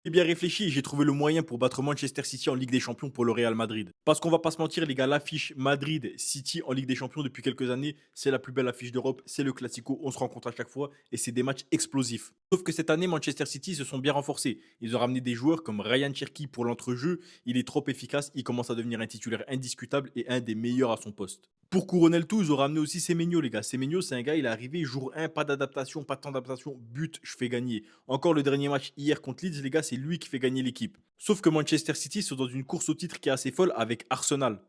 J'ai bien réfléchi et j'ai trouvé le moyen pour battre Manchester City en Ligue des Champions pour le Real Madrid. Parce qu'on va pas se mentir, les gars, l'affiche Madrid-City en Ligue des Champions depuis quelques années, c'est la plus belle affiche d'Europe, c'est le Classico, on se rencontre à chaque fois et c'est des matchs explosifs. Sauf que cette année, Manchester City se sont bien renforcés. Ils ont ramené des joueurs comme Ryan Cherki pour l'entrejeu, il est trop efficace, il commence à devenir un titulaire indiscutable et un des meilleurs à son poste. Pour couronner le tout, ils ont ramené aussi Semenyo, les gars. Semenyo, c'est un gars, il est arrivé jour 1, pas d'adaptation, pas de temps d'adaptation, but, je fais gagner. Encore le dernier match hier contre Leeds, les gars, c'est lui qui fait gagner l'équipe. Sauf que Manchester City sont dans une course au titre qui est assez folle avec Arsenal.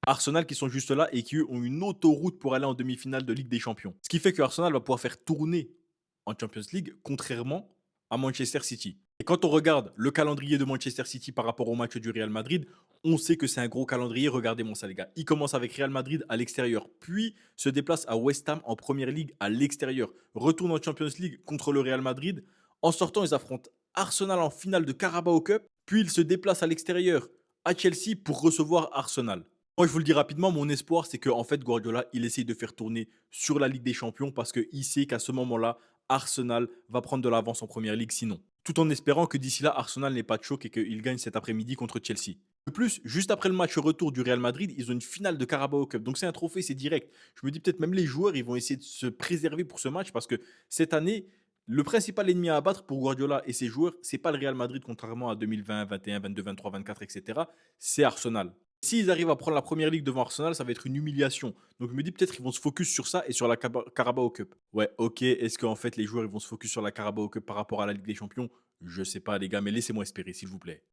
Arsenal qui sont juste là et qui eux ont une autoroute pour aller en demi-finale de Ligue des Champions. Ce qui fait que Arsenal va pouvoir faire tourner en Champions League, contrairement à Manchester City. Et quand on regarde le calendrier de Manchester City par rapport au match du Real Madrid, on sait que c'est un gros calendrier. Regardez-moi ça, les gars. Il commence avec Real Madrid à l'extérieur, puis se déplace à West Ham en Première Ligue à l'extérieur, retourne en Champions League contre le Real Madrid. En sortant, ils affrontent Arsenal en finale de Carabao Cup, puis ils se déplacent à l'extérieur à Chelsea pour recevoir Arsenal. Moi, je vous le dis rapidement, mon espoir, c'est qu'en fait, Guardiola, il essaye de faire tourner sur la Ligue des Champions parce qu'il sait qu'à ce moment-là, Arsenal va prendre de l'avance en Première Ligue sinon. Tout en espérant que d'ici là, Arsenal n'ait pas de choc et qu'il gagne cet après-midi contre Chelsea. De plus, juste après le match retour du Real Madrid, ils ont une finale de Carabao Cup. Donc c'est un trophée, c'est direct. Je me dis peut-être même les joueurs, ils vont essayer de se préserver pour ce match parce que cette année, le principal ennemi à abattre pour Guardiola et ses joueurs, c'est pas le Real Madrid contrairement à 2020, 21, 22, 23, 24, etc. C'est Arsenal. S'ils arrivent à prendre la première ligue devant Arsenal, ça va être une humiliation. Donc je me dis peut-être qu'ils vont se focus sur ça et sur la Carabao Cup. Ouais, ok. Est-ce qu'en fait les joueurs ils vont se focus sur la Carabao Cup par rapport à la Ligue des Champions? Je sais pas les gars, mais laissez-moi espérer s'il vous plaît.